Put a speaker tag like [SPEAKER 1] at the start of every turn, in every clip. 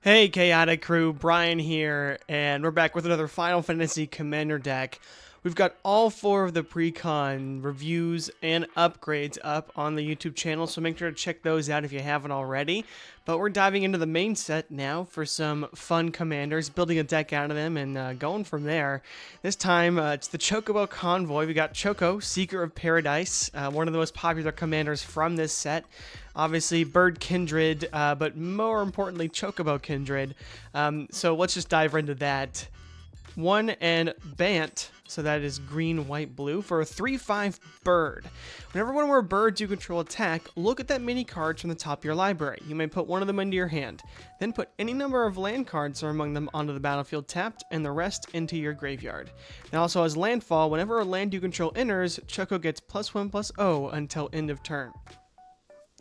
[SPEAKER 1] Hey Chaotic Crew, Brian here, and we're back with another Final Fantasy Commander deck. We've got all four of the pre-con reviews and upgrades up on the YouTube channel, so make sure to check those out if you haven't already. But we're diving into the main set now for some fun commanders, building a deck out of them and going from there. This time, it's the Chocobo Convoy. We got Choco, Seeker of Paradise, one of the most popular commanders from this set. Obviously, Bird Kindred, but more importantly, Chocobo Kindred. So let's just dive right into that. One and Bant, so that is green, white, blue, for a 3/5 bird. Whenever one of our birds you control attack, look at that mini cards from the top of your library. You may put one of them into your hand. Then put any number of land cards or among them onto the battlefield tapped, and the rest into your graveyard. Now also as landfall, whenever a land you control enters, Choco gets +1/+0 until end of turn.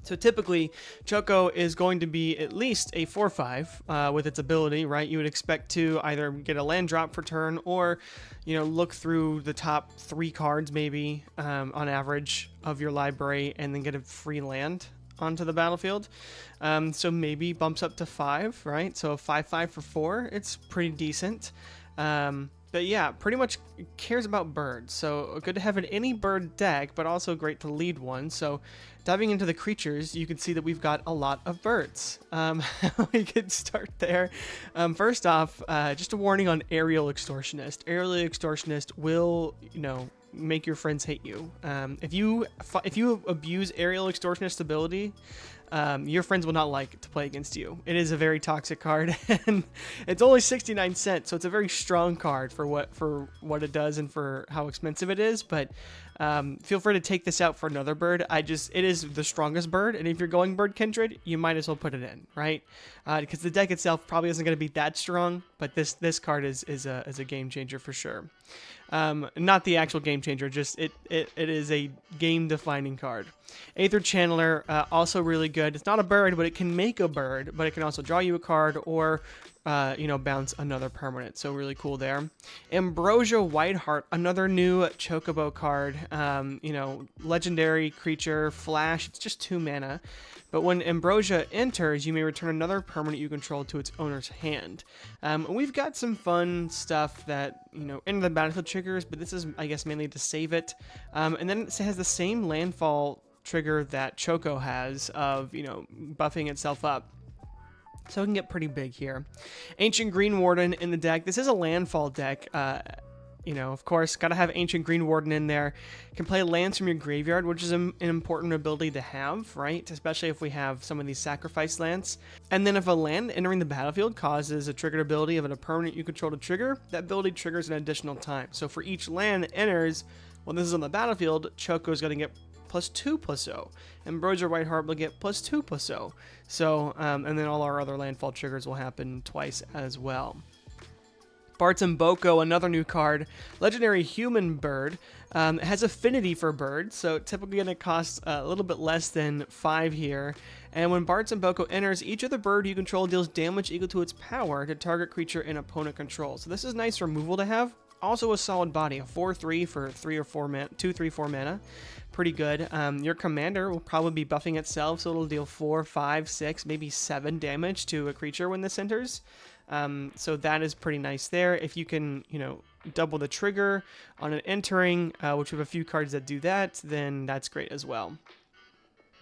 [SPEAKER 1] So typically, Choco is going to be at least a 4/5 with its ability, right? You would expect to either get a land drop for turn or, look through the top 3 cards maybe on average of your library and then get a free land onto the battlefield. So maybe bumps up to 5, right? So a 5/5 for 4, it's pretty decent. But yeah, pretty much cares about birds. So good to have in any bird deck, but also great to lead one. So diving into the creatures, you can see that we've got a lot of birds. We could start there. First off, just a warning on Aerial Extortionist. Aerial Extortionist will, make your friends hate you. If you abuse Aerial Extortionist ability, your friends will not like to play against you. It is a very toxic card, and it's only 69 cents, so it's a very strong card for what it does and for how expensive it is. But feel free to take this out for another bird. It is the strongest bird, and if you're going Bird Kindred, you might as well put it in, right? Because the deck itself probably isn't going to be that strong, but this card is a game changer for sure. Not the actual game changer, just it is a game-defining card. Aether Channeler, also really good. It's not a bird, but it can make a bird, but it can also draw you a card or, bounce another permanent. So really cool there. Ambrosia Whiteheart, another new Chocobo card. Legendary creature, flash. It's just 2 mana. But when Ambrosia enters, you may return another permanent you control to its owner's hand. We've got some fun stuff that, enter the battlefield triggers, but this is, I guess, mainly to save it. And then it has the same landfall trigger that Choco has of, buffing itself up. So it can get pretty big here. Ancient Green Warden in the deck. This is a landfall deck. Of course, got to have Ancient Green Warden in there. Can play lands from your graveyard, which is an important ability to have, right? Especially if we have some of these sacrifice lands. And then if a land entering the battlefield causes a triggered ability of a permanent you control to trigger, that ability triggers an additional time. So for each land that enters, when this is on the battlefield, Choco is going to get +2/+0. Ambrosia Whiteheart will get +2/+0. So, and then all our other landfall triggers will happen twice as well. Barton Boko, another new card, legendary human bird. It has affinity for birds, so typically going to cost a little bit less than 5 here. And when Barton Boko enters, each other bird you control deals damage equal to its power to target creature in opponent control. So this is nice removal to have. Also a solid body, a 4/3 for 2, 3, 4 mana. Pretty good. Your commander will probably be buffing itself, so it'll deal 4, 5, 6, maybe 7 damage to a creature when this enters. So that is pretty nice there. If you can, double the trigger on an entering, which we have a few cards that do that, then that's great as well.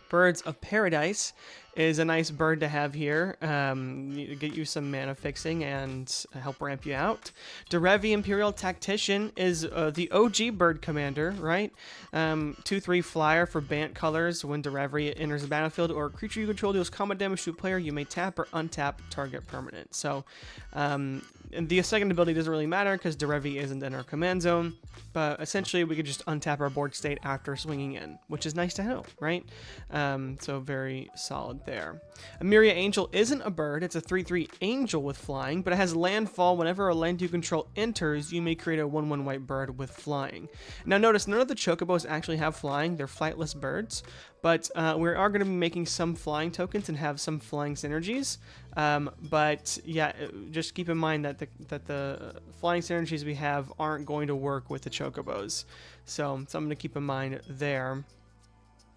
[SPEAKER 1] Birds of Paradise is a nice bird to have here. Get you some mana fixing and help ramp you out. Derevi Imperial Tactician is the OG bird commander, right? 2/3 flyer for Bant colors. When Derevi enters the battlefield or a creature you control deals combat damage to a player, you may tap or untap target permanent. So and the second ability doesn't really matter because Derevi isn't in our command zone, but essentially we could just untap our board state after swinging in, which is nice to know, right? So very solid there. Amiria Angel isn't a bird, it's a 3/3 angel with flying, but it has landfall. Whenever a land you control enters, you may create a 1/1 white bird with flying. Now notice, none of the Chocobos actually have flying, they're flightless birds, but we are going to be making some flying tokens and have some flying synergies. But yeah, just keep in mind that the flying synergies we have aren't going to work with the Chocobos. So something to keep in mind there.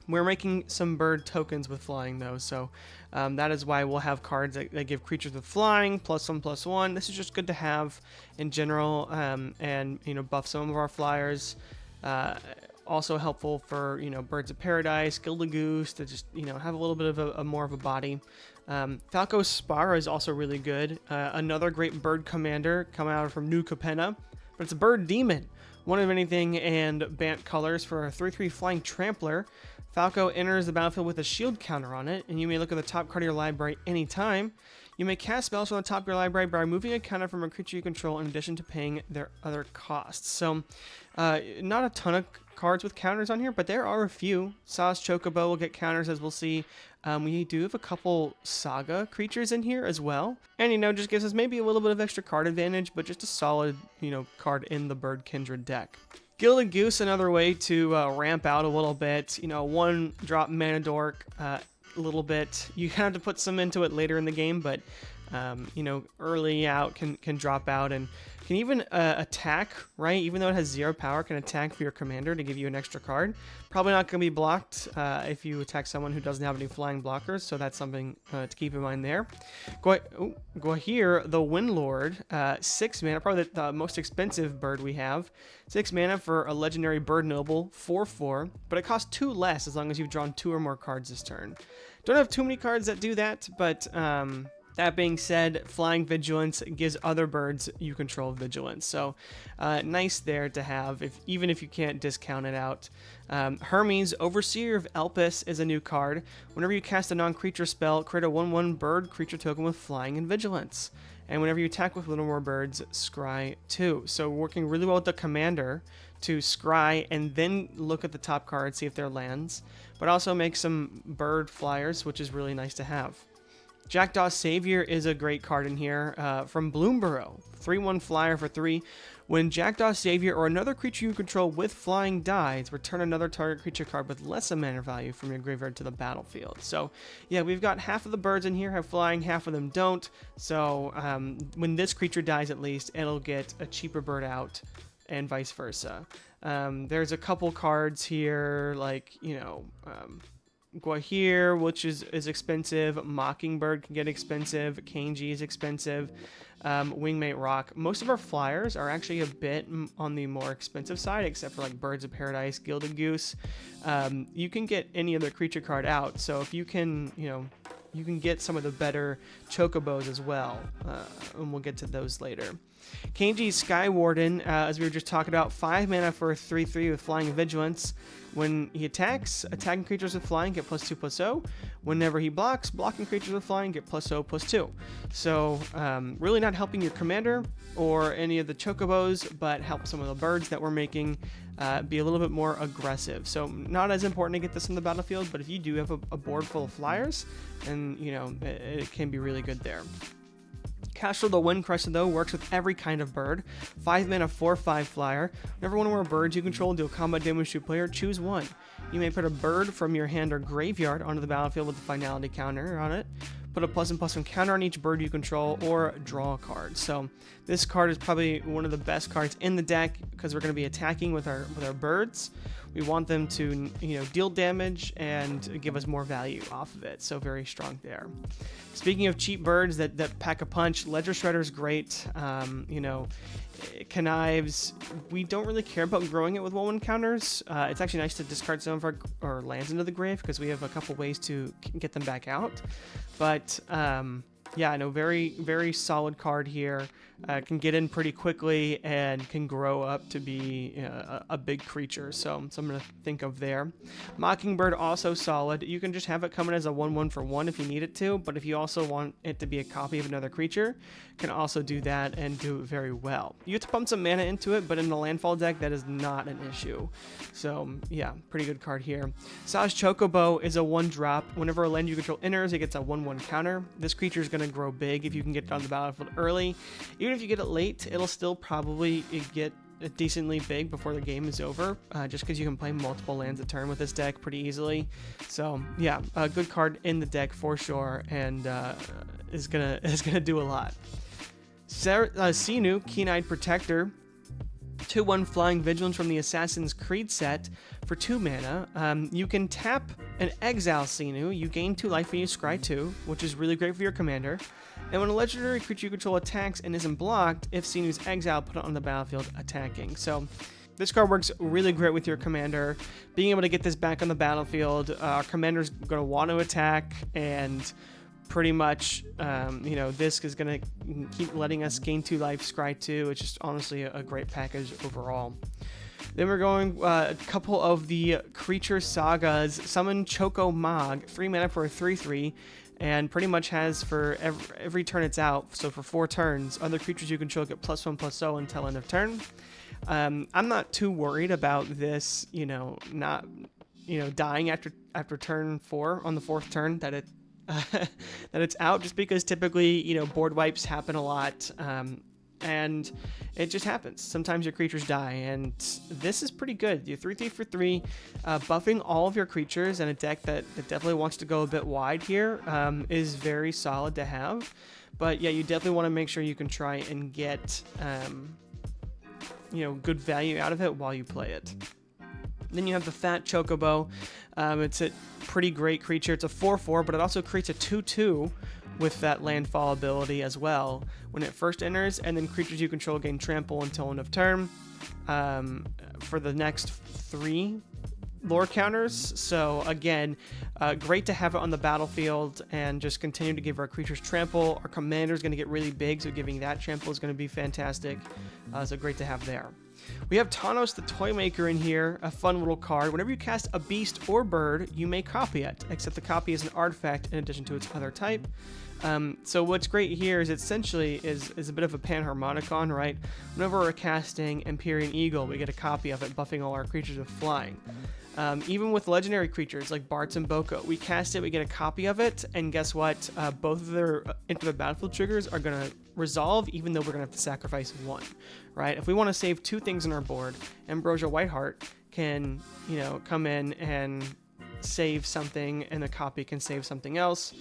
[SPEAKER 1] We're making some bird tokens with flying though, so that is why we'll have cards that give creatures with flying +1/+1. This is just good to have in general, and buff some of our flyers. Also helpful for birds of paradise, gilded goose to just have a little bit of a more of a body. Falco Spara is also really good. Another great bird commander coming out from New Capenna, but it's a bird demon. One of anything and Bant colors for a 3/3 flying trampler. Falco enters the battlefield with a shield counter on it, and you may look at the top card of your library anytime. You may cast spells from the top of your library by removing a counter from a creature you control in addition to paying their other costs. So, not a ton of cards with counters on here, but there are a few. Sauce Chocobo will get counters, as we'll see. We do have a couple Saga creatures in here as well. And, just gives us maybe a little bit of extra card advantage, but just a solid, card in the Bird Kindred deck. Gilded Goose, another way to ramp out a little bit. 1-drop mana dork, a little bit. You kind of have to put some into it later in the game, but, early out can drop out and can even attack, right? Even though it has 0 power, can attack for your commander to give you an extra card. Probably not going to be blocked if you attack someone who doesn't have any flying blockers, so that's something to keep in mind there. Gwahir, the Windlord, 6 mana, probably the most expensive bird we have. 6 mana for a legendary bird noble, 4/4, but it costs 2 less as long as you've drawn 2 or more cards this turn. Don't have too many cards that do that, but that being said, Flying Vigilance gives other birds you control vigilance. So nice there to have, even if you can't discount it out. Hermes, Overseer of Elpis, is a new card. Whenever you cast a non-creature spell, create a 1/1 bird creature token with Flying and Vigilance. And whenever you attack with one or more birds, scry 2. So working really well with the commander to scry and then look at the top card, see if they're lands. But also make some bird flyers, which is really nice to have. Jackdaw Savior is a great card in here from Bloomborough. 3/1 flyer for 3. When Jackdaw Savior or another creature you control with flying dies, return another target creature card with less mana value from your graveyard to the battlefield. So, yeah, we've got half of the birds in here have flying, half of them don't. So, when this creature dies at least, it'll get a cheaper bird out and vice versa. There's a couple cards here like, Gwahir, which is expensive. Mockingbird can get expensive. Kanji is expensive. Wingmate Rock. Most of our flyers are actually a bit on the more expensive side, except for like Birds of Paradise, Gilded Goose. You can get any other creature card out. So if you can, you can get some of the better Chocobos as well, and we'll get to those later. Kanji Sky Warden, as we were just talking about, 5 mana for a 3/3 with Flying and Vigilance. When he attacks, attacking creatures with flying get +2/+0. Whenever he blocks, blocking creatures with flying get +0/+2. So really not helping your commander or any of the Chocobos, but help some of the birds that we're making be a little bit more aggressive. So not as important to get this in the battlefield, but if you do have a board full of flyers, then it can be really good there. Castro the Windcrusher, though, works with every kind of bird. 5 mana, 4/5 flyer. Whenever one or more birds you control deal combat damage to a player, choose one. You may put a bird from your hand or graveyard onto the battlefield with a finality counter on it. Put a +1/+1 counter on each bird you control, or draw a card. So this card is probably one of the best cards in the deck because we're going to be attacking with our birds. We want them to deal damage and give us more value off of it. So very strong there. Speaking of cheap birds that pack a punch, Ledger Shredder is great. Connives, we don't really care about growing it with 1/1 counters. It's actually nice to discard some of our lands into the grave because we have a couple ways to get them back out. But yeah, no, very, very solid card here. Can get in pretty quickly and can grow up to be a big creature. So something to think of there. Mockingbird, also solid. You can just have it coming as a 1/1 for 1 if you need it to, but if you also want it to be a copy of another creature, can also do that and do it very well. You have to pump some mana into it, but in the landfall deck, that is not an issue. So yeah, pretty good card here. Sauce Chocobo is a 1-drop. Whenever a land you control enters, it gets a 1/1 counter. This creature is going to grow big if you can get it on the battlefield early. Even if you get it late, it'll still probably get decently big before the game is over, just because you can play multiple lands a turn with this deck pretty easily. So yeah, a good card in the deck for sure, and is gonna do a lot. Sinu, Keen-Eyed Protector. 2/1 Flying Vigilance from the Assassin's Creed set for 2 mana. You can tap an Exile Xenu. You gain 2 life and you scry 2, which is really great for your commander. And when a legendary creature you control attacks and isn't blocked, if Xenu's exiled, put it on the battlefield attacking. So this card works really great with your commander. Being able to get this back on the battlefield, our commander's going to want to attack, and pretty much, this is going to keep letting us gain 2 life, scry 2. It's just honestly a great package overall. Then we're going a couple of the creature sagas. Summon Choco Mog, 3 mana for a 3/3, and pretty much has for every turn it's out. So for 4 turns, other creatures you control get +1/+0 until end of turn. I'm not too worried about this, not, dying after turn 4 on the 4th turn that it's out, just because typically, board wipes happen a lot. And it just happens. Sometimes your creatures die, and this is pretty good. You're 3/3 for 3, buffing all of your creatures in a deck that definitely wants to go a bit wide here is very solid to have. But yeah, you definitely want to make sure you can try and get good value out of it while you play it. Then you have the Fat Chocobo. It's a pretty great creature. It's a 4/4, but it also creates a 2/2 with that landfall ability as well when it first enters, and then creatures you control gain trample until end of turn for the next 3 lore counters. So again, great to have it on the battlefield and just continue to give our creatures trample. Our commander is going to get really big, so giving that trample is going to be fantastic. So great to have there. We have Thanos the Toymaker in here, a fun little card. Whenever you cast a beast or bird, you may copy it, except the copy is an artifact in addition to its other type. So what's great here is essentially is a bit of a Panharmonicon, right? Whenever we're casting Empyrean Eagle, we get a copy of it, buffing all our creatures with flying. Even with legendary creatures like Bartz and Boko, we cast it, we get a copy of it, and guess what? Both of their Enter the Battlefield triggers are going to resolve, even though we're going to have to sacrifice 1, right? If we want to save 2 things on our board, Ambrosia Whiteheart can, come in and save something, and the copy can save something else.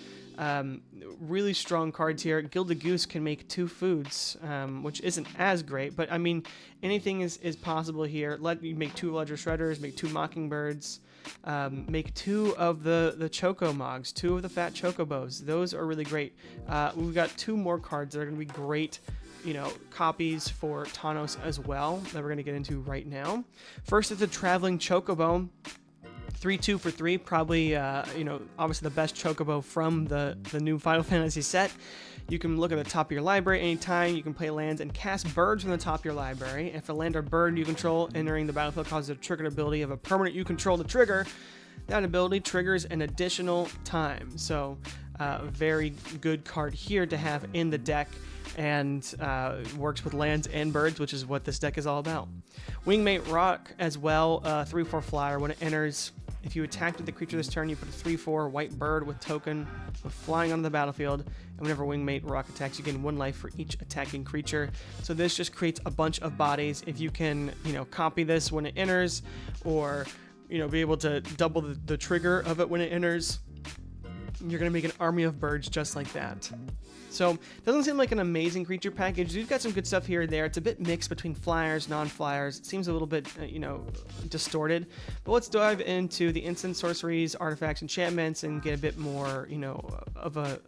[SPEAKER 1] Really strong cards here. Gilded Goose can make 2 foods, which isn't as great, but I mean, anything is possible here. Let you make 2 Ledger Shredders, make 2 Mockingbirds, make 2 of the Choco Mogs, 2 of the Fat Chocobos. Those are really great. We've got 2 more cards that are going to be great, copies for Thanos as well, that we're going to get into right now. First is the Traveling Chocobo. 3/2 for 3, probably, obviously the best Chocobo from the new Final Fantasy set. You can look at the top of your library anytime. You can play lands and cast birds from the top of your library. If a land or bird you control entering the battlefield causes a triggered ability of a permanent you control to trigger, that ability triggers an additional time. So, very good card here to have in the deck, and works with lands and birds, which is what this deck is all about. Wingmate Rock as well, 3/4 flyer. When it enters, if you attack with the creature this turn, you put a 3/4 white bird with token with flying onto the battlefield, and whenever Wingmate Rock attacks, you gain 1 life for each attacking creature. So this just creates a bunch of bodies. If you can, copy this when it enters, or, be able to double the trigger of it when it enters, you're going to make an army of birds just like that. So, doesn't seem like an amazing creature package. We've got some good stuff here and there. It's a bit mixed between flyers, non-flyers. It seems a little bit, distorted. But let's dive into the instant sorceries, artifacts, enchantments, and get a bit more, of a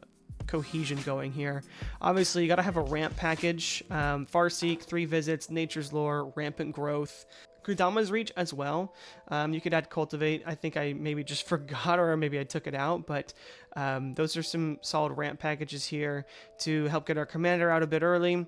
[SPEAKER 1] cohesion going here. Obviously, you got to have a ramp package. Farseek, 3 visits, Nature's Lore, Rampant Growth. Kudama's Reach as well. You could add Cultivate. I think I maybe just forgot, or maybe I took it out, but those are some solid ramp packages here to help get our commander out a bit early.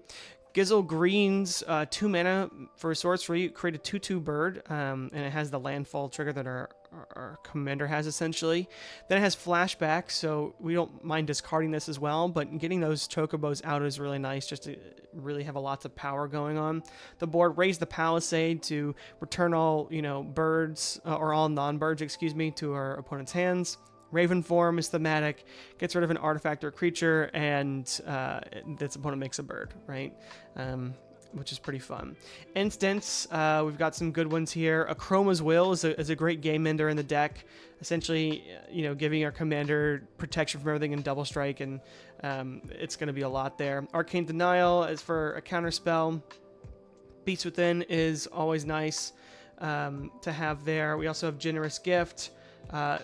[SPEAKER 1] Gizzle Green's 2 mana for a sorcery, create a 2/2 bird, and it has the landfall trigger that our commander has essentially. Then it has flashback, so we don't mind discarding this as well, but getting those Chocobos out is really nice, just to really have a lots of power going on. The board, raise the Palisade to return all, birds, or all non-birds, to our opponent's hands. Raven Form is thematic, gets rid of an artifact or creature, and its opponent makes a bird, right? Which is pretty fun. Instants, we've got some good ones here. Akroma's Will is a great game ender in the deck, essentially, giving our commander protection from everything in double strike, and it's going to be a lot there. Arcane Denial is for a counter spell. Beast Within is always nice to have there. We also have Generous Gift.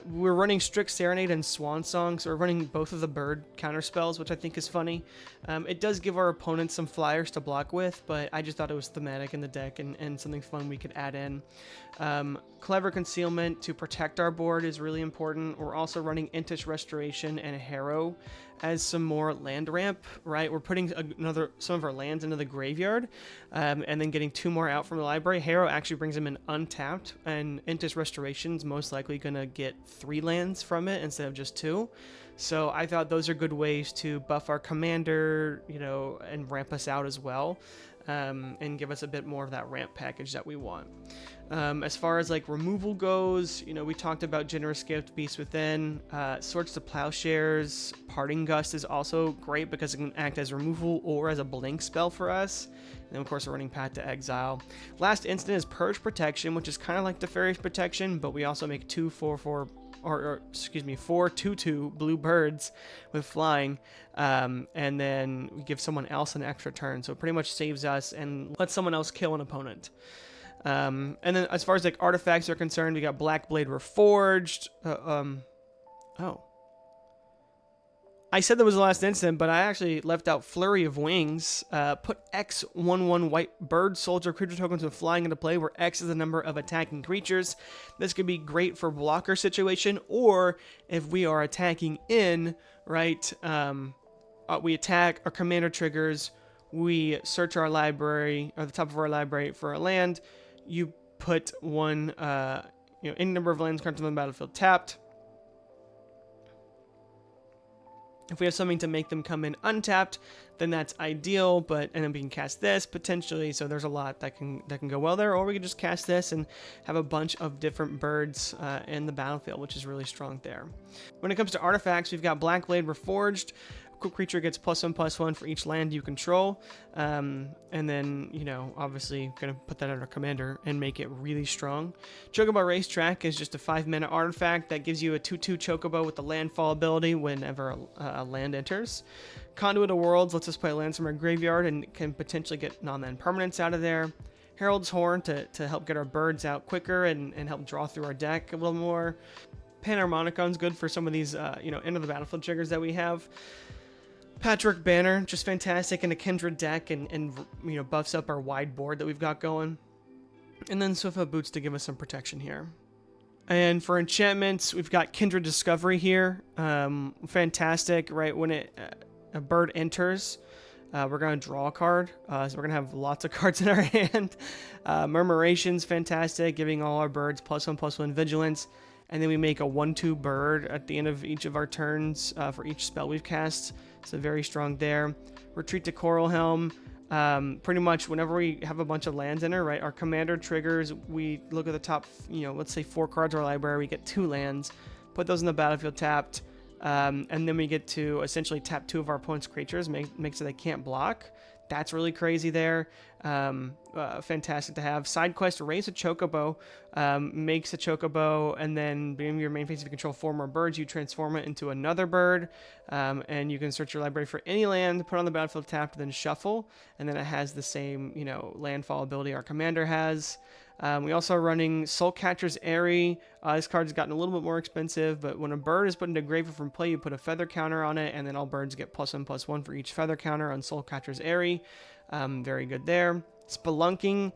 [SPEAKER 1] We're running Strict Serenade and Swan Song, so we're running both of the bird counter spells, which I think is funny. It does give our opponents some flyers to block with, but I just thought it was thematic in the deck and something fun we could add in. Clever Concealment to protect our board is really important. We're also running Intish Restoration and Harrow as some more land ramp, right? We're putting some of our lands into the graveyard, and then getting 2 more out from the library. Harrow actually brings them in untapped, and Intish Restoration's most likely gonna get 3 lands from it instead of just 2. So I thought those are good ways to buff our commander, you know, and ramp us out as well, and give us a bit more of that ramp package that we want. As far as like removal goes, you know, we talked about Generous Gift, Beast Within, Swords to Plowshares, Parting Gust is also great because it can act as removal or as a blink spell for us. And then of course we're running Path to Exile. Last instant is Purge Protection, which is kind of like Defarious Protection, but we also make 2 4/4 or excuse me, 4 2/2 blue birds with flying, and then we give someone else an extra turn, so it pretty much saves us and lets someone else kill an opponent. And then as far as like artifacts are concerned, we got Black Blade Reforged. Oh, I said that was the last instant, but I actually left out Flurry of Wings. Put X 1/1 white bird soldier creature tokens with flying into play, where X is the number of attacking creatures. This could be great for blocker situation, or if we are attacking in, right, we attack, our commander triggers, we search our library, or the top of our library for a land, you put one, any number of lands cards on the battlefield tapped. If we have something to make them come in untapped, then that's ideal, and then we can cast this potentially, so there's a lot that can go well there, or we can just cast this and have a bunch of different birds in the battlefield, which is really strong there. When it comes to artifacts, we've got Black Blade Reforged. Cool creature gets +1/+1 for each land you control, and then, you know, obviously gonna put that on our commander and make it really strong. Chocobo Racetrack is just a 5-mana artifact that gives you a 2/2 Chocobo with the landfall ability whenever a land enters. Conduit of Worlds lets us play lands from our graveyard and can potentially get non-land permanents out of there. Herald's Horn to help get our birds out quicker and help draw through our deck a little more. Panharmonicon's good for some of these, end of the battlefield triggers that we have. Patchwork Banner, just fantastic in a kindred deck and buffs up our wide board that we've got going. And then Swiftfoot Boots to give us some protection here. And for enchantments, we've got Kindred Discovery here. Fantastic, right? When a bird enters, we're going to draw a card. So we're going to have lots of cards in our hand. Murmuration's fantastic, giving all our birds +1/+1 vigilance. And then we make a 1/2 bird at the end of each of our turns for each spell we've cast. So very strong there. Retreat to Coral Helm. Pretty much whenever we have a bunch of lands in her, right, our commander triggers, we look at the top, let's say 4 cards of our library, we get 2 lands, put those in the battlefield tapped, and then we get to essentially tap 2 of our opponent's creatures, make so they can't block. That's really crazy there. Fantastic to have. Side quest, Raise a Chocobo. Makes a Chocobo, and then being your main phase, if you control 4 more birds, you transform it into another bird, and you can search your library for any land, put on the battlefield tapped, then shuffle, and then it has the same, landfall ability our commander has. We also are running Soulcatcher's Airy. This card's gotten a little bit more expensive, but when a bird is put into graveyard from play, you put a feather counter on it, and then all birds get +1/+1 for each feather counter on Soulcatcher's Airy. Very good there. Spelunking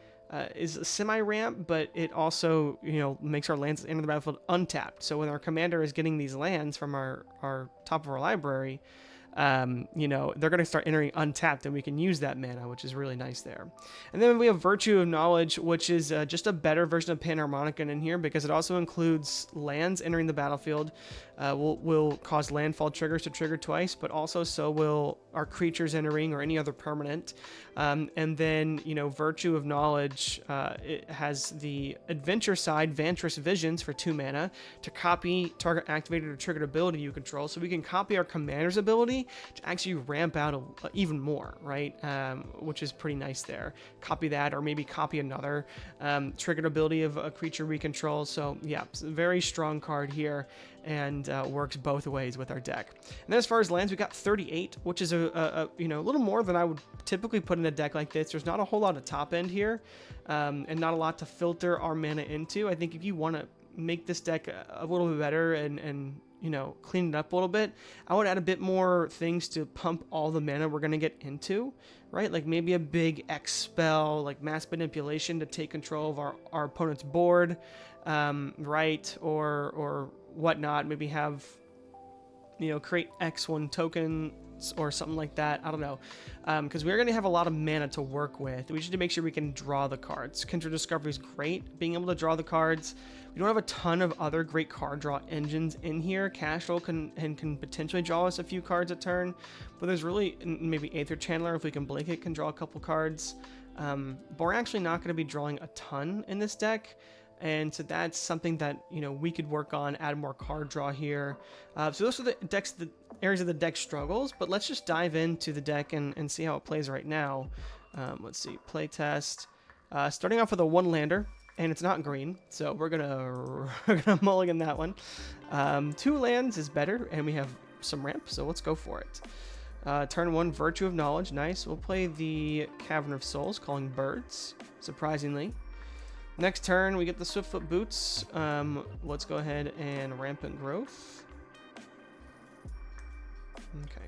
[SPEAKER 1] is a semi-ramp, but it also, makes our lands enter the battlefield untapped. So when our commander is getting these lands from our top of our library, they're going to start entering untapped, and we can use that mana, which is really nice there. And then we have Virtue of Knowledge, which is just a better version of Panharmonicon in here, because it also includes lands entering the battlefield. Will cause landfall triggers to trigger twice, but also so will our creatures entering or any other permanent. And then, Virtue of Knowledge, it has the adventure side, Vantress Visions for 2 mana, to copy target activated or triggered ability you control. So we can copy our commander's ability to actually ramp out even more, right? Which is pretty nice there. Copy that, or maybe copy another triggered ability of a creature we control. So yeah, it's a very strong card here. And works both ways with our deck. And then as far as lands, we got 38, which is a little more than I would typically put in a deck like this. There's not a whole lot of top end here, and not a lot to filter our mana into. I think if you want to make this deck a little bit better and clean it up a little bit, I would add a bit more things to pump all the mana we're going to get into, right? Like maybe a big X spell, like mass manipulation to take control of our opponent's board, right? Or whatnot. Maybe have, create X1 tokens or something like that. I don't know. Because we're going to have a lot of mana to work with. We just need to make sure we can draw the cards. Kindred Discovery is great, being able to draw the cards. We don't have a ton of other great card draw engines in here. Casual can potentially draw us a few cards a turn, but there's really maybe Aether Channeler, if we can blink it, can draw a couple cards. But we're actually not going to be drawing a ton in this deck. And so that's something that, we could work on, add more card draw here. So those are the areas of the deck struggles, but let's just dive into the deck and see how it plays right now. Let's see, playtest. Starting off with a 1-lander, and it's not green, so we're gonna mulligan that one. 2 lands is better, and we have some ramp, so let's go for it. Turn 1, Virtue of Knowledge, nice. We'll play the Cavern of Souls, calling birds, surprisingly. Next turn, we get the Swiftfoot Boots. Let's go ahead and Rampant Growth. Okay.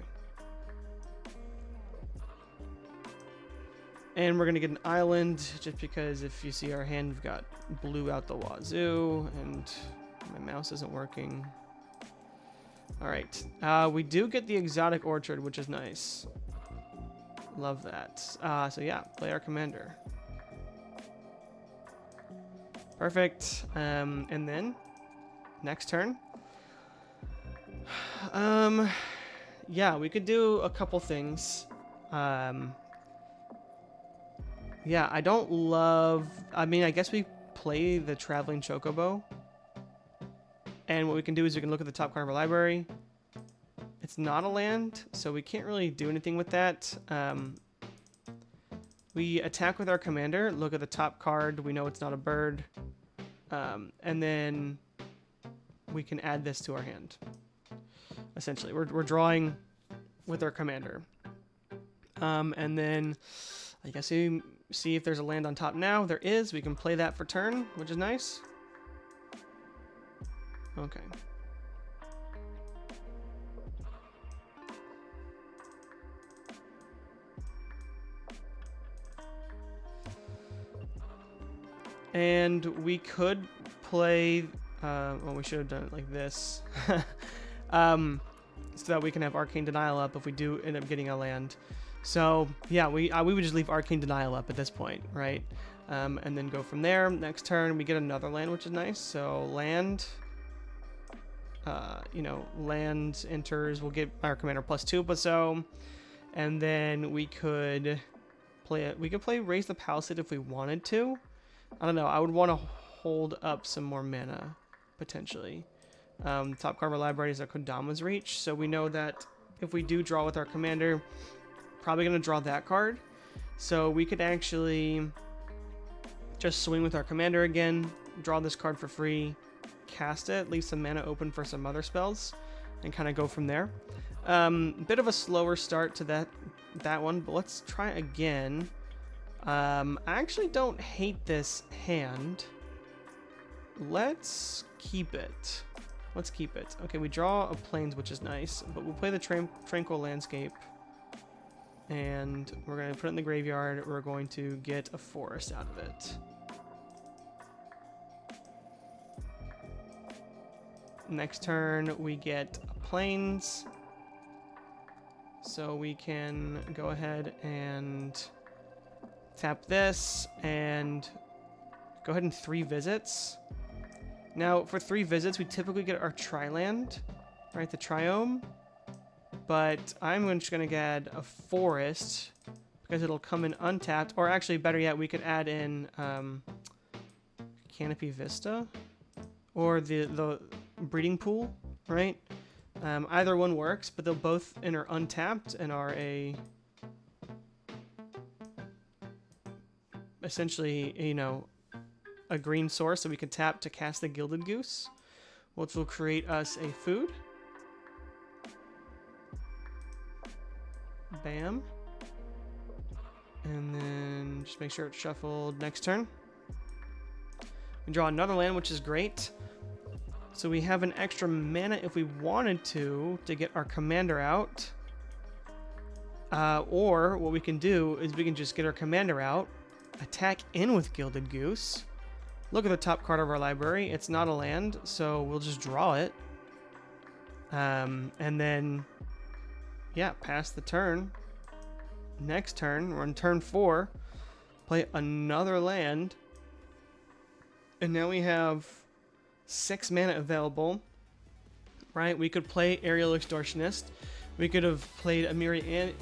[SPEAKER 1] And we're going to get an island, just because if you see our hand, we've got blue out the wazoo, and my mouse isn't working. Alright. We do get the Exotic Orchard, which is nice. Love that. So yeah, play our commander. Perfect. And then next turn. Yeah, we could do a couple things. Yeah, I don't love... I mean, I guess we play the Traveling Chocobo. And what we can do is we can look at the top card of our library. It's not a land, so we can't really do anything with that. We attack with our commander, look at the top card, we know it's not a bird. And then we can add this to our hand. Essentially, we're drawing with our commander. And then I guess we see if there's a land on top now. There is. We can play that for turn, which is nice. Okay. And we could play, well, we should have done it like this. So that we can have Arcane Denial up if we do end up getting a land. So, yeah, we would just leave Arcane Denial up at this point, right? And then go from there. Next turn, we get another land, which is nice. So, land, land enters. We'll get our commander +2, but so. And then we could play Raise the Palisade if we wanted to. I don't know. I would want to hold up some more mana, potentially. Top card of our library is a Kodama's Reach, so we know that if we do draw with our commander, probably going to draw that card. So we could actually just swing with our commander again, draw this card for free, cast it, leave some mana open for some other spells, and kind of go from there. Bit of a slower start to that one, but let's try again. I actually don't hate this hand. Let's keep it. Let's keep it. Okay, we draw a Plains, which is nice, but we'll play the Tranquil Landscape. And we're going to put it in the graveyard. We're going to get a forest out of it. Next turn, we get a Plains. So we can go ahead and tap this and go ahead and 3 visits. Now, for 3 visits, we typically get our Tri-land, right, the Triome. But I'm just going to add a forest because it'll come in untapped. Or actually, better yet, we could add in Canopy Vista or the Breeding Pool, right? Either one works, but they'll both enter untapped and are essentially, a green source that we can tap to cast the Gilded Goose, which will create us a food. Bam. And then just make sure it's shuffled next turn. We draw another land, which is great. So we have an extra mana if we wanted to get our commander out. Or what we can do is we can just get our commander out, attack in with Gilded Goose. Look at the top card of our library. It's not a land, so we'll just draw it. And then, yeah, pass the turn. Next turn, we're on turn 4. Play another land. And now we have 6 mana available. Right? We could play Aerial Extortionist. We could have played Amiri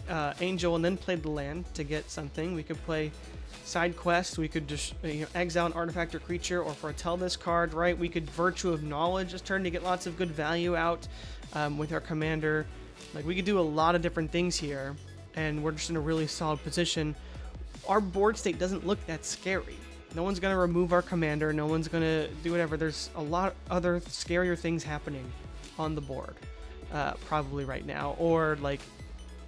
[SPEAKER 1] Angel and then played the land to get something. We could play side quest. We could just exile an artifact or creature, or foretell this card. Right? We could Virtue of Knowledge this turn to get lots of good value out with our commander. Like, we could do a lot of different things here, and we're just in a really solid position. Our board state doesn't look that scary. No one's gonna remove our commander. No one's gonna do whatever. There's a lot other scarier things happening on the board. Probably right now, or like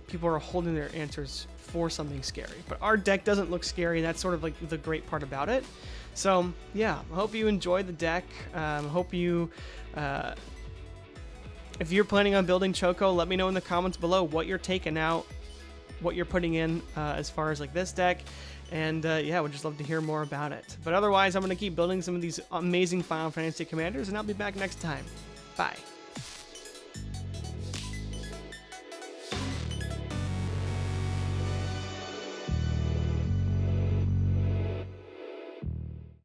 [SPEAKER 1] people are holding their answers for something scary. But our deck doesn't look scary, and that's sort of like the great part about it. So yeah, I hope you enjoyed the deck. Hope you, if you're planning on building Choco, let me know in the comments below what you're taking out, what you're putting in as far as like this deck. And yeah, would just love to hear more about it. But otherwise, I'm going to keep building some of these amazing Final Fantasy commanders, and I'll be back next time. Bye.